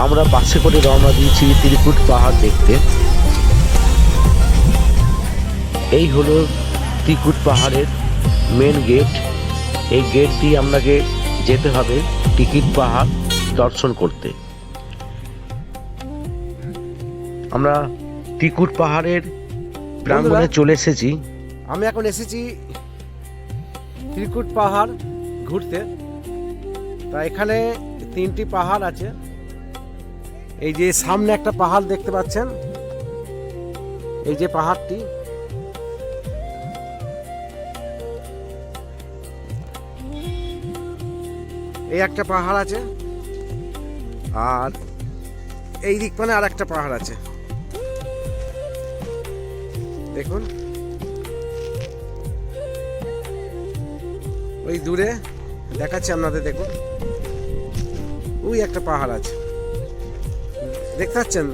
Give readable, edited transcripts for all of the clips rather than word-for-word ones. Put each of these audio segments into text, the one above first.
আমরা বাসে করে রওনা দিয়েছি ত্রিকুট পাহাড় দেখতে। এই হলো ত্রিকুট পাহাড়ের মেন গেট। এই গেট দিয়ে আপনাকে যেতে হবে ত্রিকুট পাহাড় দর্শন করতে। আমরা ত্রিকুট পাহাড়ের প্রাঙ্গণে চলে এসেছি। আমি এখন এসেছি ত্রিকুট পাহাড় ঘুরতে। তা এখানে 3টি পাহাড় আছে। এই যে সামনে একটা পাহাড় দেখতে পাচ্ছেন, এই যে পাহাড়টি, এই একটা পাহাড় আছে, আর এই দিক মানে আর একটা পাহাড় আছে। দেখুন ওই দূরে দেখাচ্ছি আপনাদের, দেখুন ওই একটা পাহাড় আছে, দেখতে পাচ্ছেন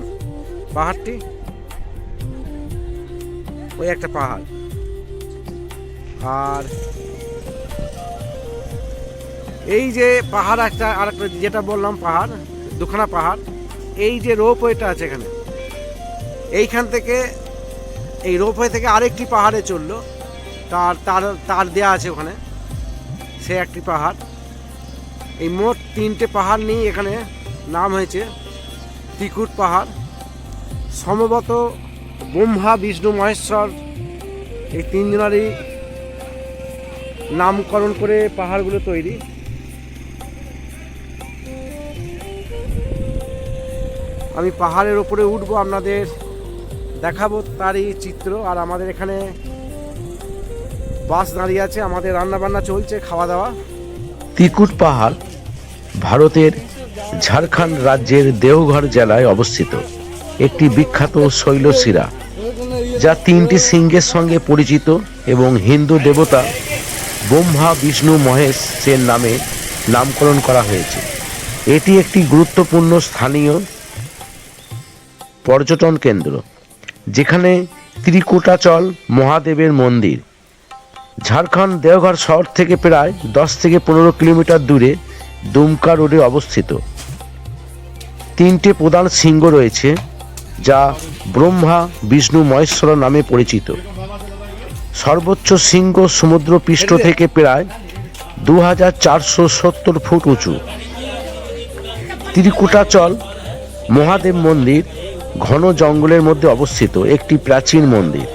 পাহাড়টি, ওই একটা পাহাড়। আর এই যে পাহাড় একটা, আর একটা যেটা বললাম পাহাড়, দুখানা পাহাড়। এই যে রোপওয়েটা আছে এখানে, এইখান থেকে এই রোপওয়ে থেকে আরেকটি পাহাড়ে চললো, তার দেয়া আছে ওখানে, সে একটি পাহাড়। এই মোট 3টে পাহাড় নিয়ে এখানে নাম হয়েছে ত্রিকুট পাহাড়। সম্ভবত ব্রহ্মা, বিষ্ণু, মহেশ্বর এই 3 জনেরই নামকরণ করে পাহাড়গুলো তৈরি। আমি পাহাড়ের ওপরে উঠবো, আপনাদের দেখাবো তারই চিত্র। আর আমাদের এখানে বাস দাঁড়িয়ে আছে, আমাদের রান্নাবান্না চলছে, খাওয়া দাওয়া। ত্রিকুট পাহাড় ভারতের ঝাড়খণ্ড রাজ্যের দেওঘর জেলায় অবস্থিত একটি বিখ্যাত শৈলশিরা, যা 3টি সিংহের সঙ্গে পরিচিত এবং হিন্দু দেবতা ব্রহ্মা, বিষ্ণু, মহেশের নামে নামকরণ করা হয়েছে। এটি একটি গুরুত্বপূর্ণ স্থানীয় পর্যটন কেন্দ্র, যেখানে ত্রিকুটাচল মহাদেবের মন্দির। ঝাড়খণ্ড দেওঘর শহর থেকে প্রায় 10 থেকে 15 কিলোমিটার দূরে দুমকা রোডে অবস্থিত। 3টে প্রধান শৃঙ্গ রয়েছে, যা ব্রহ্মা, বিষ্ণু, মহেশ্বর নামে পরিচিত। সর্বোচ্চ শৃঙ্গ সমুদ্রপৃষ্ঠ থেকে প্রায় 2470 ফুট উঁচু। ত্রিকুটাচল মহাদেব মন্দির ঘন জঙ্গলের মধ্যে অবস্থিত একটি প্রাচীন মন্দির।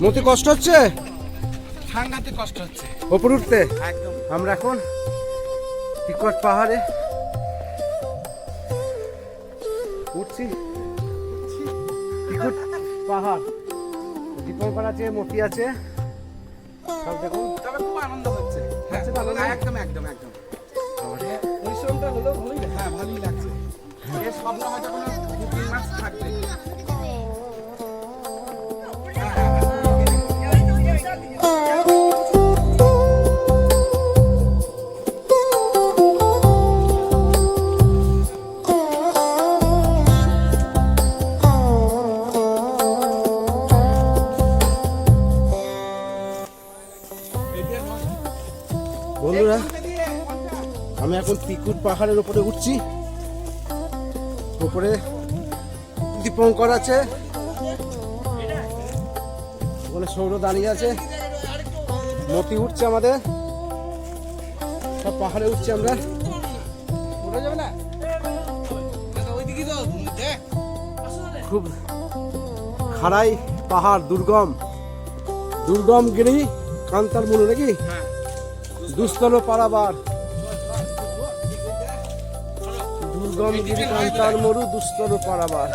মতি কষ্ট হচ্ছে, সাংঘাতিক কষ্ট হচ্ছে ওপরে উঠতে। একদম। আমরা এখন ত্রিকুট পাহাড়ে উঠছি। ত্রিকুট পাহাড়, দীপঙ্কর আছে, মতি আছে, সব দেখুন। তবে খুব আনন্দ হচ্ছে। হচ্ছে তো আনন্দ? একদম একদম একদম। পরিশ্রমটা হলো ভালোই, হ্যাঁ ভালোই লাগছে। এর স্বপ্ন হয়তো কোনো 2-3 মাস থাকবে। বন্ধুরা, আমি এখন ত্রিকুট পাহাড়ের উপরে উঠছি। উপরে দীপঙ্কর আছে, ওখানে সৌর দাঁড়িয়ে আছে, মতি উঠছে আমাদের। সব পাহাড়ে উঠছি আমরা। ওটা যাবে না ওইদিকে তো দেখ খুব খাড়াই পাহাড়, দুর্গম গিরি কান্তার মনু নাকি দুস্তর পারাবার, দুর্গম গিরি কান্তার মরু দুস্তর পারাবার।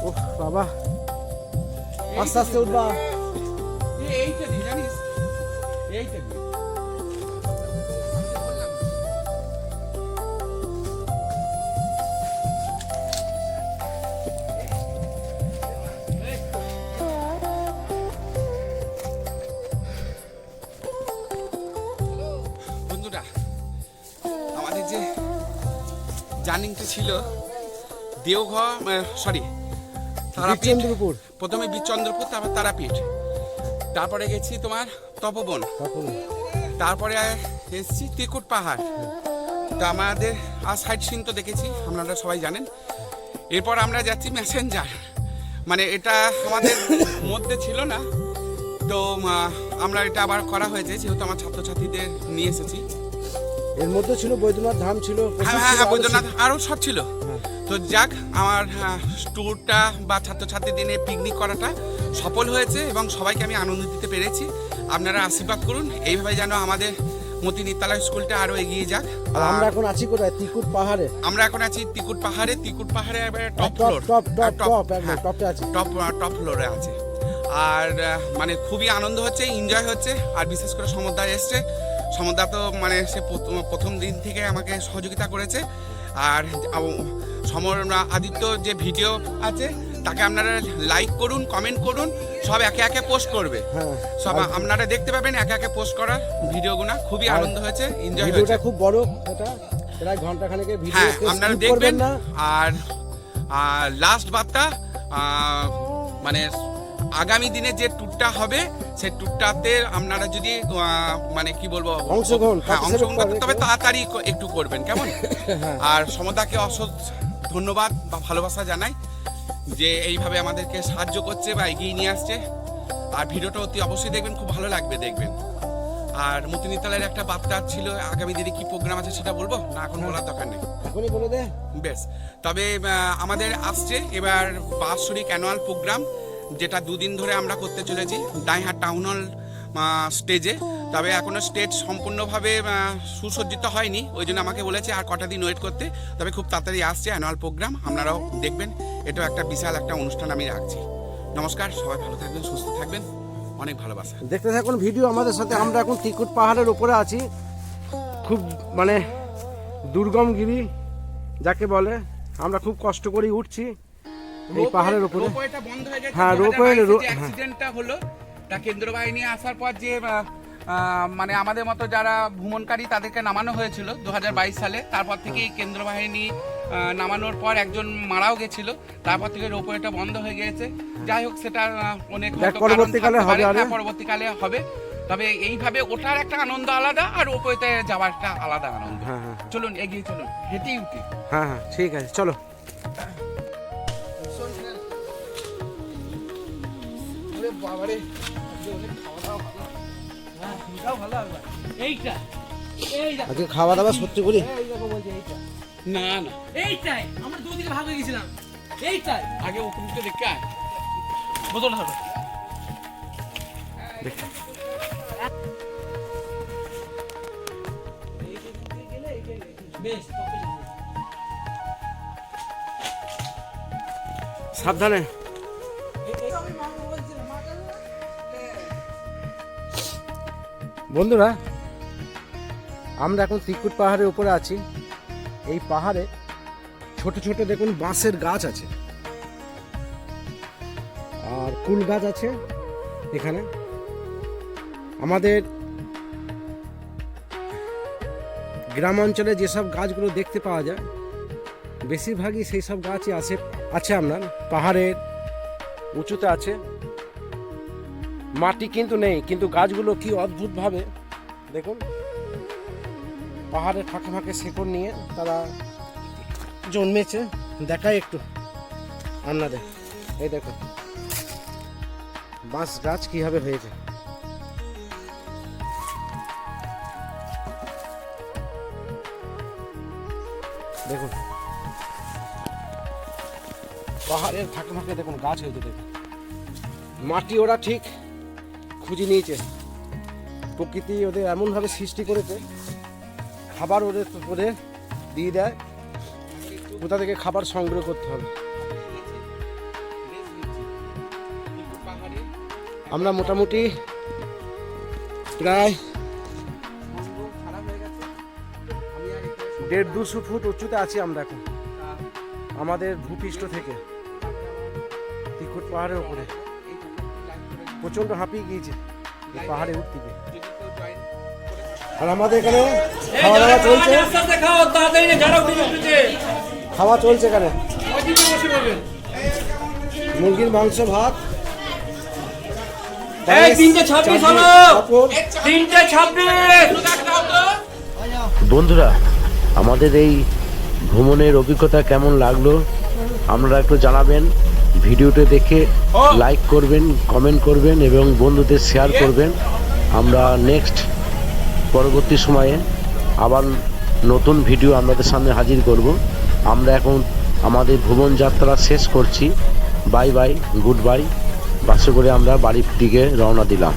ও বাবা, আস্তে আস্তে উঠবা। এইটা দি জানিস এইটা দি বন্ধুরা, আমাদের যে জার্নিংটা ছিল দেওঘর, সরি তারাপীঠ, চন্দ্রপুর প্রথমে বীরচন্দ্রপুর, তারপর তারাপীঠ, তারপরে গেছি তোমার তপবন, তারপরে এসেছি ত্রিকুট পাহাড়। তো আমাদের আর সাইট সিন তো দেখেছি, আপনারা সবাই জানেন। এরপর আমরা যাচ্ছি ম্যাসেঞ্জার, মানে এটা আমাদের মধ্যে ছিল না, তো আমরা এটা আবার করা হয়েছে, যেহেতু আমার ছাত্রছাত্রীদের নিয়ে এসেছি। এর মধ্যে ছিল বৈদ্যনাথ ধাম ছিল, হ্যাঁ বৈদ্যনাথ আরও সব ছিল। তো যাক, আমার ট্যুরটা বা ছাত্রছাত্রীদের নিয়ে পিকনিক করাটা সফল হয়েছে এবং সবাইকে আমি আনন্দ দিতে পেরেছি। আপনারা আশীর্বাদ করুন এইভাবে যেন আমাদের মতি নিতালয় স্কুলটা আরও এগিয়ে যাক। আর আমরা এখন আছি কোথায়? ত্রিকুট পাহাড়ে। আমরা এখন আছি ত্রিকুট পাহাড়ে টপ ফ্লোর, টপ ফ্লোরে আছে। আর মানে খুবই আনন্দ হচ্ছে, এনজয় হচ্ছে। আর বিশেষ করে সমুদ্র এসছে, সমুদ্র তো মানে সে প্রথম দিন থেকে আমাকে সহযোগিতা করেছে। আর সমর আদিত্য যে ভিডিও আছে তাকে আপনারা লাইক করুন, কমেন্ট করুন, সব একে একে পোস্ট করবে। সব আপনারা দেখতে পাবেন একে একে পোস্ট করার ভিডিওগুলো। খুবই আনন্দ হয়েছে, এনজয় হয়েছে। খুব বড়, এটা প্রায় ঘন্টাখানেকের ভিডিও। হ্যাঁ, আপনারা দেখবেন। আর লাস্ট বার্তা, মানে আগামী দিনে যে ট্যুরটা হবে সেই ট্যুরটাতে আপনারা যদি মানে কি বলবো অংশগ্রহণ করতে, তবে তাড়াতাড়ি একটু করবেন, কেমন? আর সমতাকে ধন্যবাদ বা ভালোবাসা জানাই যে এইভাবে আমাদেরকে সাহায্য করছে বা এগিয়ে নিয়ে আসছে। আর ভিডিওটা অতি অবশ্যই দেখবেন, খুব ভালো লাগবে, দেখবেন। আর মতিনিতালের একটা বার্তা ছিল, আগামী দিনে কি প্রোগ্রাম আছে সেটা বলবো না, এখন বলার দরকার নেই, এখনই বলে দে। বেশ, তবে আমাদের আসছে এবার বাৎসরিক অ্যানুয়াল প্রোগ্রাম, যেটা দুদিন ধরে আমরা করতে চলেছি দাইহাট টাউন হল স্টেজে। তবে এখনও স্টেজ সম্পূর্ণভাবে সুসজ্জিত হয়নি, ওই জন্য আমাকে বলেছে আর কটা দিন ওয়েট করতে। তবে খুব তাড়াতাড়ি আসছে অ্যানুয়াল প্রোগ্রাম, আপনারাও দেখবেন। এটাও একটা বিশাল একটা অনুষ্ঠান আমি রাখছি। নমস্কার, সবাই ভালো থাকবেন, সুস্থ থাকবেন, অনেক ভালোবাসা। দেখতে থাকুন ভিডিও আমাদের সাথে। আমরা এখন ত্রিকুট পাহাড়ের উপরে আছি, খুব মানে দুর্গম গিরি যাকে বলে। আমরা খুব কষ্ট করে উঠছি এই পাহাড়ের উপরে। রোপওয়েটা বন্ধ হয়ে গেছে। হ্যাঁ, রোপওয়ে অ্যাক্সিডেন্টটা হলো, তা কেন্দ্র বাহিনী আসার পর যে মানে আমাদের মতো যারা ভ্রমণকারী তাদেরকে নামানো হয়েছিল 2022 সালে। তারপর থেকে কেন্দ্র বাহিনী নামানোর পর একজন মারাও গেছিল, তারপর থেকে রোপওয়েটা বন্ধ হয়ে গিয়েছে। যাই হোক, সেটা অনেক পরবর্তীকালে হবে। তবে এইভাবে ওঠার একটা আনন্দ আলাদা, আর রোপওয়েতে যাওয়ার একটা আলাদা আনন্দ। চলুন এগিয়ে চলুন, হেঁটেই উঠি। হ্যাঁ, ঠিক আছে, চলো। আজকে খাওয়া দাওয়া সত্যি করি না না, এইটাই আমরা দুদিকে ভাগ হয়ে গেছিলাম। এইটাই আগে ওখানে দেখে আয়, বোতল হবে। বেশ সাবধানে। বন্ধুরা, আমরা এখন ত্রিকুট পাহাড়ের উপরে আছি। এই পাহাড়ে ছোট ছোট দেখুন বাঁশের গাছ আছে, আর কুল গাছ আছে এখানে। আমাদের গ্রাম অঞ্চলে যেসব গাছগুলো দেখতে পাওয়া যায় বেশিরভাগই সেই সব গাছই আছে আপনার পাহাড়ের উঁচুতে আছে। মাটি কিন্তু নেই, কিন্তু গাছগুলো কি অদ্ভুতভাবে দেখুন পাহাড়ের ফাঁকে ফাঁকে শেকড় নিয়ে তারা জন্মেছে। দেখাই একটু আপনাদের, এই দেখুন বাঁশ গাছ কিভাবে হয়েছে। দেখুন পাহাড়ের ফাঁকে ফাঁকে দেখুন গাছ হয়েছে, দেখুন মাটি ওরা ঠিক খুঁজে নিয়েছে, প্রকৃতি ওদের এমনভাবে সৃষ্টি করেছে, খাবার ওদের দিয়ে দেয়, কোথা থেকে খাবার সংগ্রহ করতে হবে। আমরা মোটামুটি প্রায় 150-200 ফুট উঁচুতে আছি আমরা এখন আমাদের ভূপৃষ্ঠ থেকে, ত্রিকুট পাহাড়ের উপরে। প্রচণ্ড হাঁপিয়ে গিয়েছে এই পাহাড়ে উঠতে গিয়ে। আর আমাদের এখানে খাওয়া দাওয়া চলছে, খাওয়া চলছে এখানে মুরগির মাংস, ভাত, বন্ধুরা, আমাদের এই ভ্রমণের অভিজ্ঞতা কেমন লাগলো আপনারা একটু জানাবেন। ভিডিওটি দেখে লাইক করবেন, কমেন্ট করবেন এবং বন্ধুদের শেয়ার করবেন। আমরা নেক্সট পরবর্তী সময়ে আবার নতুন ভিডিও আপনাদের সামনে হাজির করব। আমরা এখন আমাদের ভ্রমণ যাত্রা শেষ করছি। Bye bye, good bye. বাসে করে আমরা বাড়ির দিকে রওনা দিলাম।